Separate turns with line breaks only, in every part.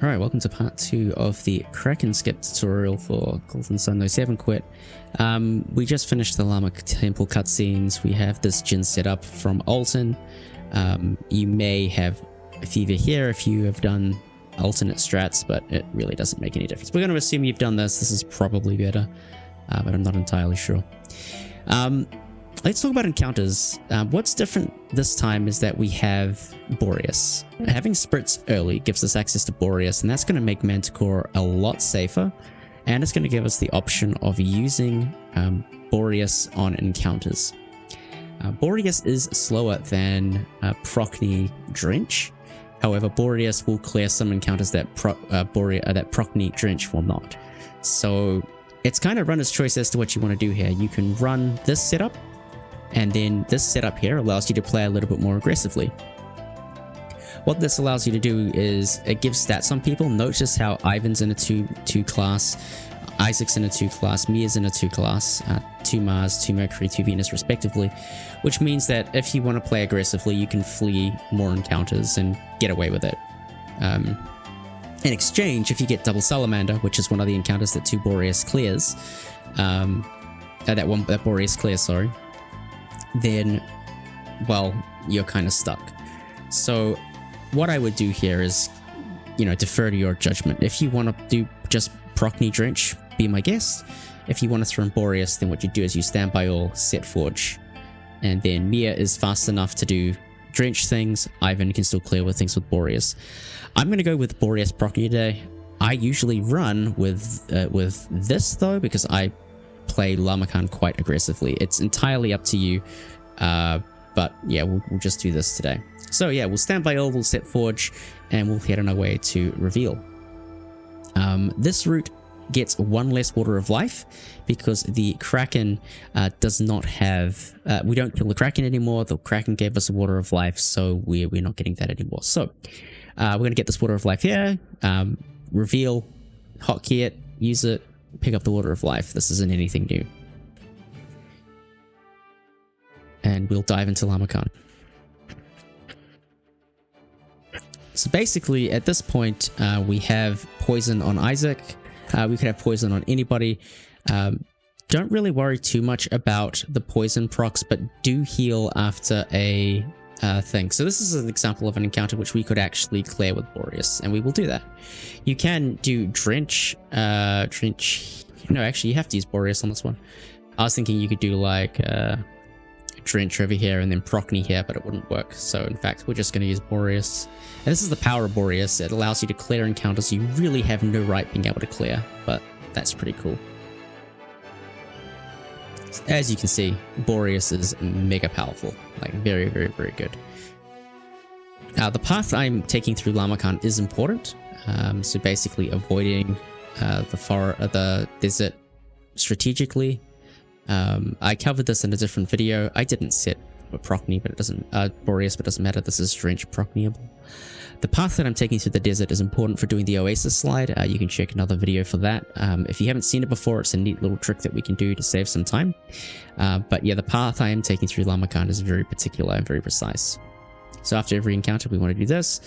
Alright, welcome to part 2 of the Kraken skip tutorial for Golden Sun No 7 Quit. We just finished the Llama Temple cutscenes. We have this gin set up from Alton. You may have a fever here if you have done alternate strats, but it really doesn't make any difference. We're going to assume you've done this. This is probably better, but I'm not entirely sure. Let's talk about encounters. What's different this time is that we have Boreas. Having spritz early gives us access to Boreas, and that's going to make Manticore a lot safer, and it's going to give us the option of using Boreas on encounters. Boreas is slower than Procny Drench. However, Boreas will clear some encounters that Procny Drench will not. So it's kind of runner's choice as to what you want to do here. You can run this setup, and then this setup here allows you to play a little bit more aggressively. What this allows you to do is it gives stats on people. Notice how Ivan's in a 2 class, Isaac's in a 2 class, Mia's in a 2 class, 2 Mars, 2 Mercury, 2 Venus respectively, which means that if you want to play aggressively, you can flee more encounters and get away with it. In exchange, if you get double Salamander, which is one of the encounters that 2 Boreas clears, that Boreas clears, sorry, then, well, you're kind of stuck. So what I would do here is, defer to your judgment. If you want to do just Procny Drench, be my guest. If you want to throw in Boreas, then what you do is you stand by all, set Forge, and then Mia is fast enough to do Drench things. Ivan can still clear with things with Boreas. I'm going to go with Boreas Procny today. I usually run with this though, because I play Llama Khan quite aggressively. It's entirely up to you, but yeah, we'll just do this today. So yeah, we'll stand by all, we'll set Forge, and we'll head on our way to reveal. This route gets 1 less Water of Life because the Kraken does not have, we don't kill the Kraken anymore. The Kraken gave us a Water of Life, so we're not getting that anymore. So we're going to get this Water of Life here, reveal, hotkey it, use it, pick up the Water of Life. This isn't anything new. And we'll dive into Llama Khan. So basically, at this point, we have poison on Isaac. We could have poison on anybody. Don't really worry too much about the poison procs, but do heal after a thing. So this is an example of an encounter which we could actually clear with Boreas, and we will do that. You can do Drench. No, actually, you have to use Boreas on this one. I was thinking you could do like Drench over here and then Procny here, but it wouldn't work. So in fact, we're just going to use Boreas. And this is the power of Boreas. It allows you to clear encounters you really have no right being able to clear, but that's pretty cool. As you can see, Boreas is mega powerful, like very, very, very good. The path I'm taking through Llama Khan is important. So basically avoiding the desert strategically. I covered this in a different video. I didn't set Procny, but it doesn't, Boreas, but it doesn't matter. This is Drench Procnyable. The path that I'm taking through the desert is important for doing the Oasis slide. You can check another video for that. If you haven't seen it before, it's a neat little trick that we can do to save some time. But yeah, the path I am taking through Llama Khan is very particular and very precise. So after every encounter, we want to do this.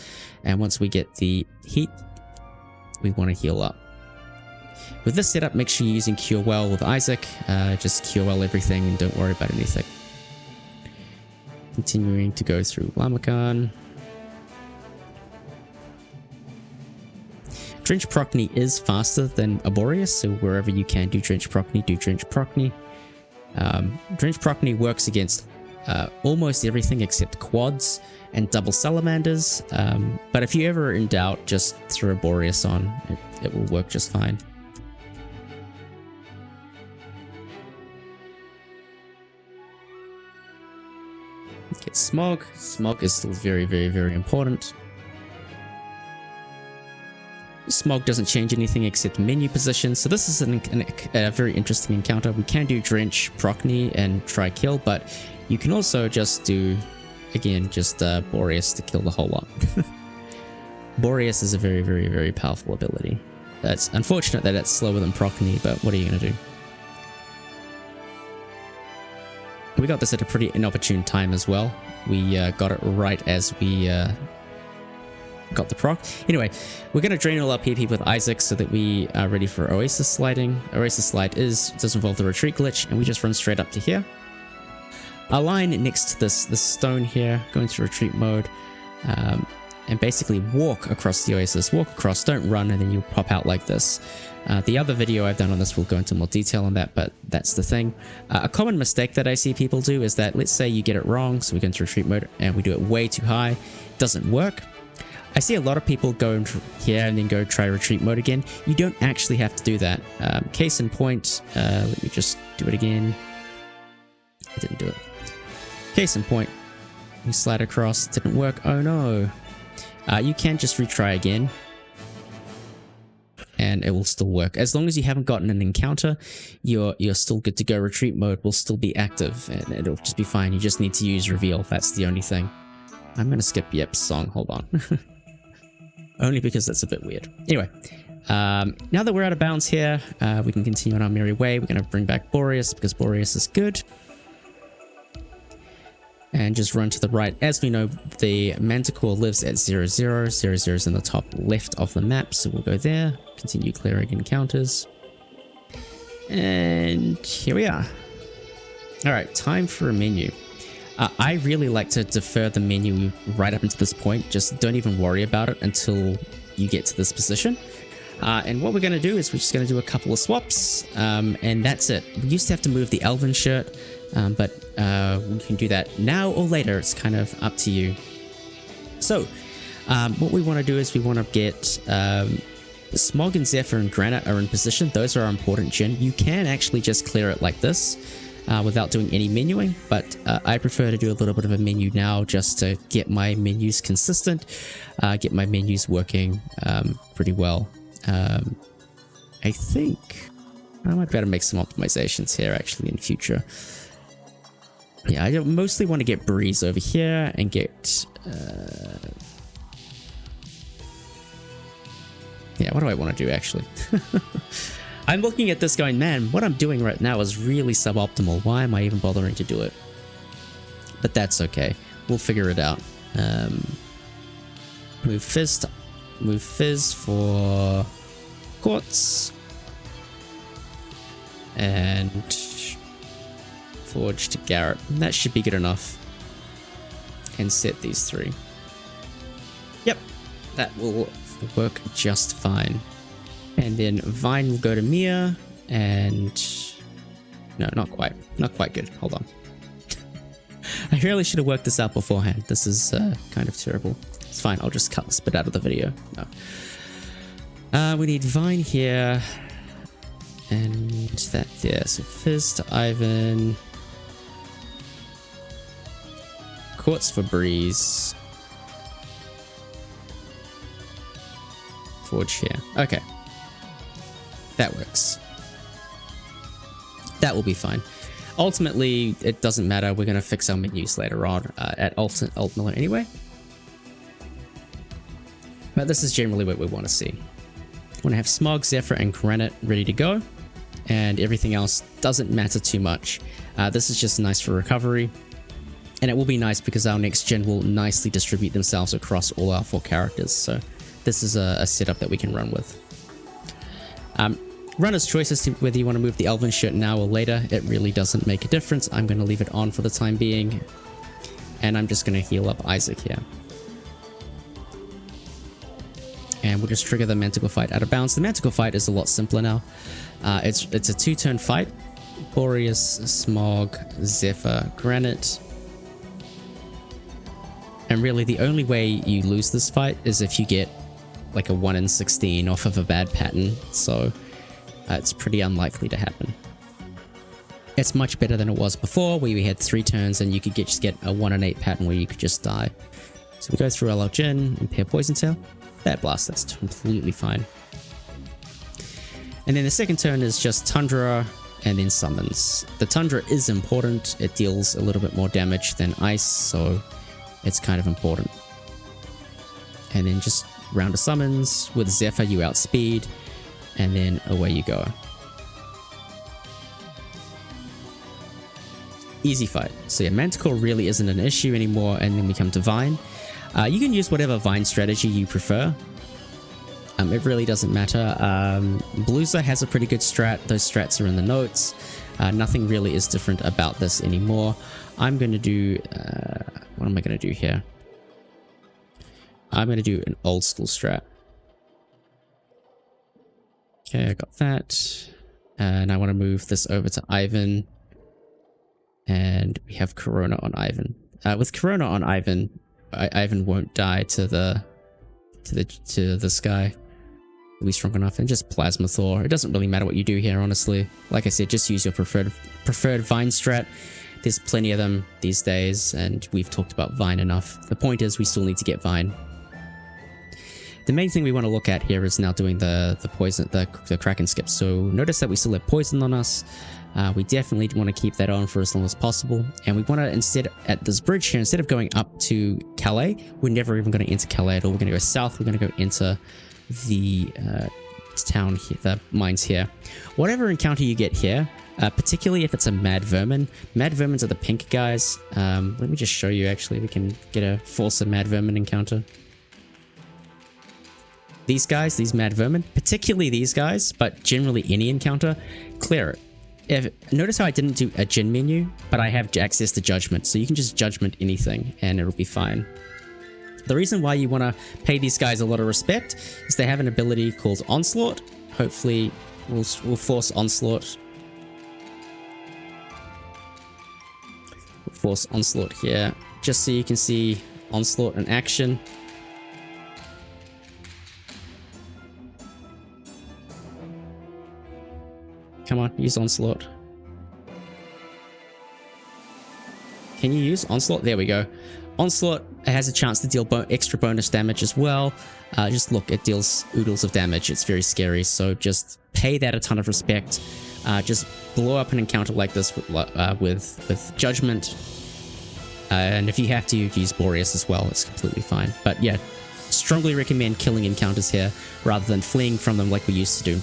And once we get the heat, we want to heal up. With this setup, make sure you're using Cure Well with Isaac. Just Cure Well everything and don't worry about anything. Continuing to go through Llama Khan. Drench Procny is faster than a Boreas, so wherever you can do Drench Procny, do Drench Procny. Drench Procny works against almost everything except quads and double salamanders, but if you ever are in doubt, just throw a Boreas on. It will work just fine. Get Smog. Smog is still very, very, very important. Smog doesn't change anything except menu position, so this is a very interesting encounter. We can do Drench Procny and try kill, but you can also just do, again, just Boreas to kill the whole lot. Boreas is a very, very, very powerful ability. That's unfortunate that it's slower than Procny, but what are you going to do? We got this at a pretty inopportune time as well. We got it right as we got the proc. Anyway, we're going to drain all our PP with Isaac so that we are ready for Oasis sliding. Oasis slide does involve the retreat glitch, and we just run straight up to here. Align next to this stone here, go into retreat mode, and basically walk across the Oasis. Walk across, don't run, and then you'll pop out like this. The other video I've done on this will go into more detail on that, but that's the thing. A common mistake that I see people do is that, let's say you get it wrong, so we go into retreat mode and we do it way too high. It doesn't work. I see a lot of people go into here and then go try retreat mode again. You don't actually have to do that. Case in point, let me just do it again. I didn't do it. Case in point, we slide across, it didn't work. Oh no. You can just retry again, and it will still work. As long as you haven't gotten an encounter, you're still good to go. Retreat mode will still be active, and it'll just be fine. You just need to use reveal. That's the only thing. I'm gonna skip Yep's song. Hold on. Only because that's a bit weird. Anyway, now that we're out of bounds here, we can continue on our merry way. We're gonna bring back Boreas because Boreas is good. And just run to the right. As we know, the Manticore lives at 0, 0. 0, 0 is in the top left of the map, so we'll go there. Continue clearing encounters. And here we are. Alright, time for a menu. I really like to defer the menu right up until this point. Just don't even worry about it until you get to this position. And what we're going to do is we're just going to do a couple of swaps, and that's it. We used to have to move the Elven shirt, but we can do that now or later. It's kind of up to you. So what we want to do is we want to get Smog and Zephyr and Granite are in position. Those are our important gen. You can actually just clear it like this without doing any menuing, but I prefer to do a little bit of a menu now just to get my menus consistent, get my menus working pretty well. I think I might be able to make some optimizations here actually in future. Yeah, I mostly want to get Breeze over here and get yeah, what do I want to do actually? I'm looking at this going, man, what I'm doing right now is really suboptimal. Why am I even bothering to do it? But that's okay. We'll figure it out. Move Fizz for Quartz. And Forge to Garrett. That should be good enough. And set these 3. Yep, that will work just fine. And then Vine will go to Mia, and no, not quite good. Hold on. I really should have worked this out beforehand. This is kind of terrible. It's fine, I'll just cut this bit out of the video. No. We need Vine here, and that there. So Fizz to Ivan. Quartz for Breeze. Forge here. Okay. That works. That will be fine. Ultimately, it doesn't matter. We're going to fix our menus later on at Altmiller anyway. But this is generally what we want to see. We want to have Smog, Zephyr, and Granite ready to go. And everything else doesn't matter too much. This is just nice for recovery. And it will be nice because our next gen will nicely distribute themselves across all our 4 characters. So this is a setup that we can run with. Runner's choice as to whether you want to move the Elven shirt now or later. It really doesn't make a difference. I'm going to leave it on for the time being. And I'm just going to heal up Isaac here. And we'll just trigger the Manticore fight out of bounds. The Manticore fight is a lot simpler now. It's a 2-turn fight. Boreas, Smog, Zephyr, Granite. And really the only way you lose this fight is if you get like a 1 in 16 off of a bad pattern. So it's pretty unlikely to happen. It's much better than it was before, where we had 3 turns and you could just get a 1 in 8 pattern where you could just die. So we go through LL Jin, impair Poison Tail. That blast, that's completely fine. And then the second turn is just Tundra and then summons. The Tundra is important. It deals a little bit more damage than Ice, so it's kind of important. And then just round of summons. With Zephyr, you outspeed, and then away you go. Easy fight. So yeah, Manticore really isn't an issue anymore, and then we come to Vine. You can use whatever vine strategy you prefer. It really doesn't matter. Blueser has a pretty good strat. Those strats are in the notes. Nothing really is different about this anymore. I'm going to do... what am I going to do here? I'm going to do an old school strat. Okay, I got that. And I want to move this over to Ivan. And we have Corona on Ivan. With Corona on Ivan, Ivan won't die to this guy. Will be strong enough, and just Plasma Thor. It doesn't really matter what you do here, honestly. Like I said, just use your preferred Vine strat. There's plenty of them these days, and we've talked about Vine enough. The point is, we still need to get Vine. The main thing we want to look at here is now doing the poison, the Kraken skip. So notice that we still have poison on us. We definitely want to keep that on for as long as possible. And we want to, instead, at this bridge here, instead of going up to Calais, we're never even going to enter Calais at all. We're going to go south. We're going to go into the town here, the mines here. Whatever encounter you get here, particularly if it's a Mad Vermin. Mad Vermins are the pink guys. Let me just show you, actually. We can get a Force Mad Vermin encounter. These guys, these Mad Vermin, particularly these guys, but generally any encounter, clear it. Notice how I didn't do a Jin menu, but I have access to Judgment, so you can just Judgment anything and it'll be fine. The reason why you want to pay these guys a lot of respect is they have an ability called Onslaught. Hopefully we'll force Onslaught. We'll force Onslaught here, just so you can see Onslaught in action. Come on, use Onslaught. Can you use Onslaught? There we go. Onslaught has a chance to deal extra bonus damage as well. Just look, it deals oodles of damage. It's very scary, so just pay that a ton of respect. Just blow up an encounter like this with Judgment. And if you have to, use Boreas as well. It's completely fine. But yeah, strongly recommend killing encounters here rather than fleeing from them like we used to do.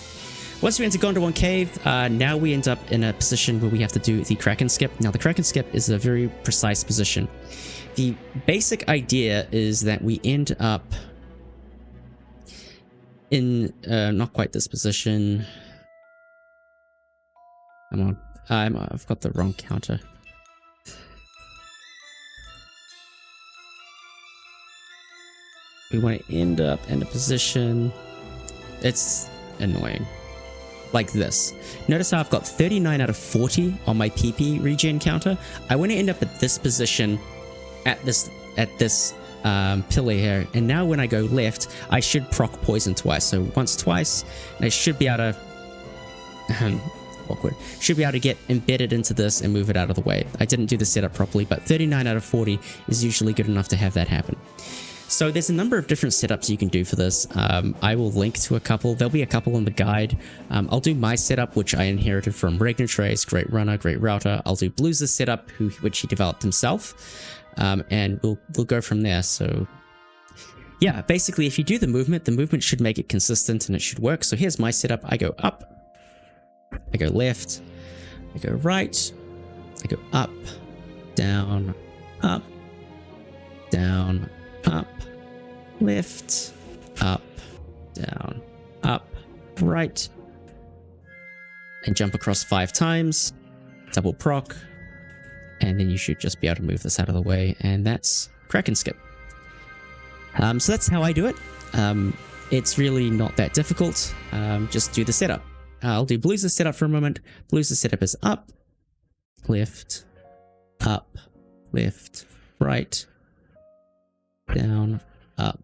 Once we enter Gondor 1 Cave, now we end up in a position where we have to do the Kraken skip. Now, the Kraken skip is a very precise position. The basic idea is that we end up in not quite this position. Come on, I've got the wrong counter. We want to end up in a position. It's annoying. Like this. Notice how I've got 39 out of 40 on my PP regen counter. I want to end up at this position at this pillar here, and now when I go left, I should proc poison twice. So once, twice, and I should be able to awkward. Should be able to get embedded into this and move it out of the way. I didn't do the setup properly, but 39 out of 40 is usually good enough to have that happen. So there's a number of different setups you can do for this. I will link to a couple. There'll be a couple in the guide. I'll do my setup, which I inherited from Regnatrace, great runner, great router. I'll do Blue's setup, which he developed himself, and we'll go from there. So yeah, basically, if you do the movement should make it consistent and it should work. So here's my setup. I go up, I go left, I go right, I go up, down, up, down, up, left, up, down, up, right, and jump across 5 times, double proc, and then you should just be able to move this out of the way, and that's Kraken skip. So that's how I do it. It's really not that difficult. Just do the setup. I'll do Blue's setup for a moment. Blue's setup is up, left, right, down, up,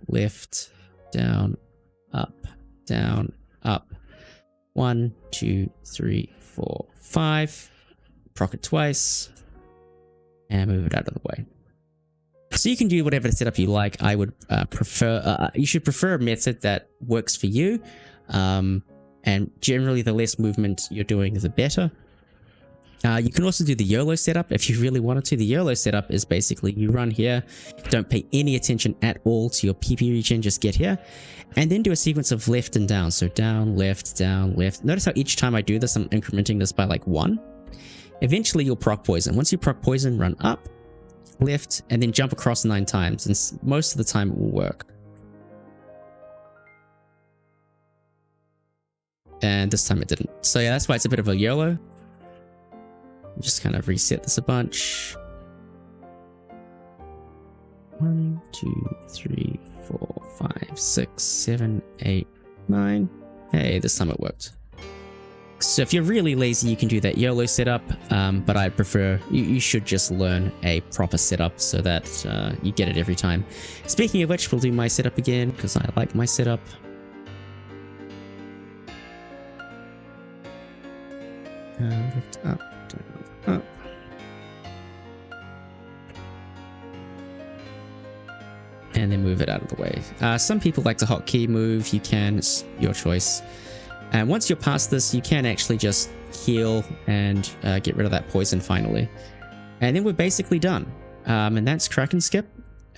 left, down, up. 1, 2, 3, 4, 5. Proc it twice, and move it out of the way. So you can do whatever setup you like. I would prefer, you should prefer a method that works for you. And generally the less movement you're doing, the better. You can also do the YOLO setup if you really wanted to. The YOLO setup is basically you run here, don't pay any attention at all to your PP regen, just get here, and then do a sequence of left and down. So down, left, down, left. Notice how each time I do this, I'm incrementing this by like 1. Eventually you'll proc poison. Once you proc poison, run up, left, and then jump across 9 times, and most of the time it will work. And this time it didn't. So yeah, that's why it's a bit of a YOLO. Just kind of reset this a bunch. 1, 2, 3, 4, 5, 6, 7, 8, 9. Hey, this time it worked. So if you're really lazy, you can do that YOLO setup, but I prefer, you should just learn a proper setup so that you get it every time. Speaking of which, we'll do my setup again, because I like my setup. Lift up, down, up. And then move it out of the way. Some people like to hotkey move, you can, it's your choice. And once you're past this, you can actually just heal and get rid of that poison finally. And then we're basically done. And that's Kraken skip.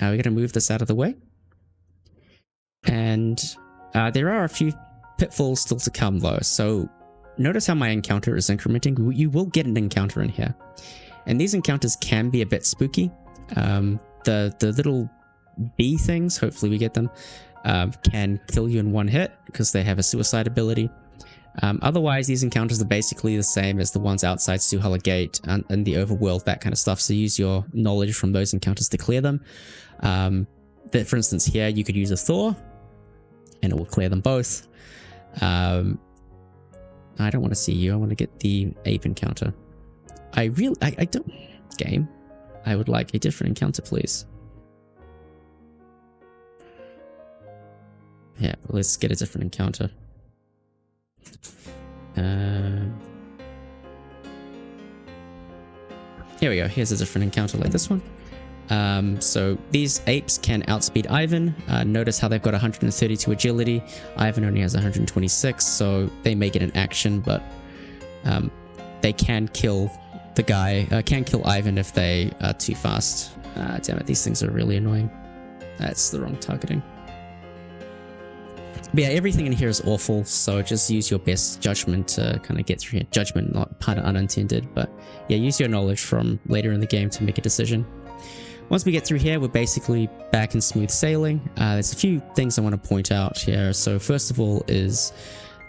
We're going to move this out of the way. And there are a few pitfalls still to come though. So notice how my encounter is incrementing. You will get an encounter in here. And these encounters can be a bit spooky. The little bee things, hopefully we get them, can kill you in one hit because they have a suicide ability. Otherwise, these encounters are basically the same as the ones outside Suhala Gate and the overworld, that kind of stuff. So use your knowledge from those encounters to clear them. For instance, here you could use a Thor, and it will clear them both. I don't want to see you. I want to get the ape encounter. I don't. Game. I would like a different encounter, please. Yeah, let's get a different encounter. Here we go. Here's a different encounter like this one. So these apes can outspeed Ivan. Notice how they've got 132 agility. Ivan only has 126, so they may get an action, but they can kill the guy. Can kill Ivan if they are too fast. Damn it, these things are really annoying. That's the wrong targeting. But yeah, everything in here is awful, so just use your best judgment to kind of get through here. Judgment, not part of unintended, but yeah, use your knowledge from later in the game to make a decision. Once we get through here, we're basically back in smooth sailing. There's a few things I want to point out here. So first of all is,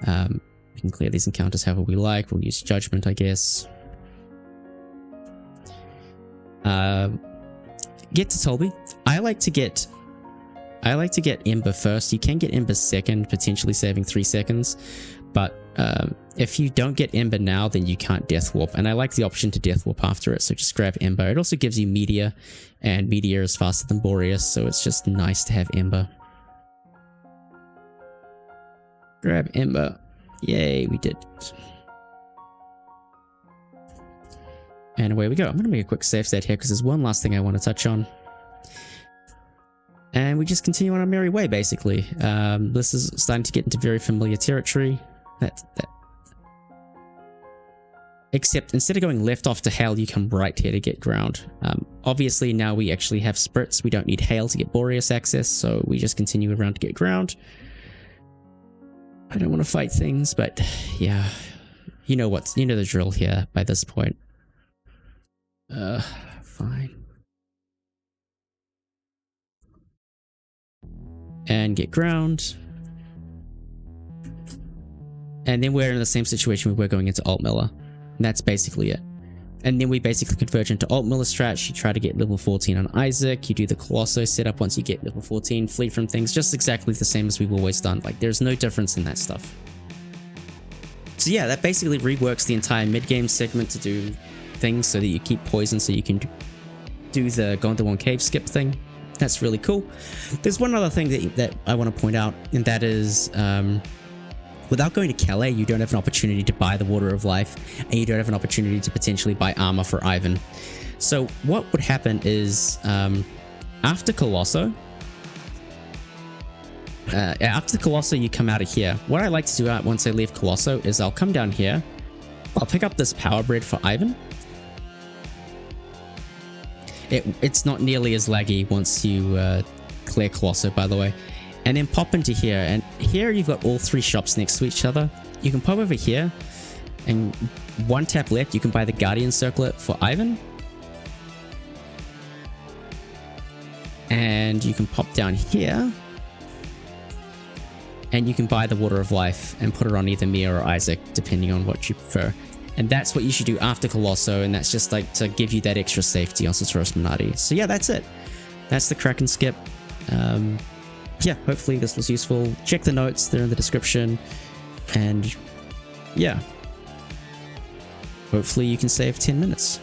we can clear these encounters however we like. We'll use judgment, I guess. Get to Tolby. I like to get Ember first. You can get Ember second, potentially saving 3 seconds, but if you don't get Ember now, then you can't Death Warp, and I like the option to Death Warp after it, so just grab Ember. It also gives you Meteor, and Meteor is faster than Boreas, so it's just nice to have Ember. Grab Ember. Yay, we did. And away we go. I'm going to make a quick save state here because there's one last thing I want to touch on. And we just continue on our merry way, basically. This is starting to get into very familiar territory. Except instead of going left off to Hail, you come right here to get ground. Obviously, now we actually have Spritz. We don't need Hail to get Boreas access, so we just continue around to get ground. I don't want to fight things, but yeah. You know the drill here by this point. Fine. And get ground. And then we're in the same situation where we're going into Altmiller. And that's basically it. And then we basically converge into Altmiller strats. You try to get level 14 on Isaac. You do the Colosso setup once you get level 14. Flee from things. Just exactly the same as we've always done. Like, there's no difference in that stuff. So yeah, that basically reworks the entire mid-game segment to do things so that you keep poison so you can do the go into one cave skip thing. That's really cool. There's one other thing that I want to point out, and that is without going to Calais, you don't have an opportunity to buy the Water of Life, and you don't have an opportunity to potentially buy armor for Ivan. So what would happen is after Colosso, you come out of here. What I like to do once I leave Colosso is I'll come down here, I'll pick up this Power Bread for Ivan. It's not nearly as laggy once you clear Colosso, by the way. And then pop into here, and here you've got all 3 shops next to each other. You can pop over here, and one tap left, you can buy the Guardian Circlet for Ivan. and you can pop down here and you can buy the Water of Life and put it on either me or Isaac, depending on what you prefer. And that's what you should do after Colosso, and that's just like to give you that extra safety on Sartoris Minardi. So yeah, that's it. That's the Kraken skip. Yeah, hopefully this was useful. Check the notes, they're in the description. And yeah, hopefully you can save 10 minutes.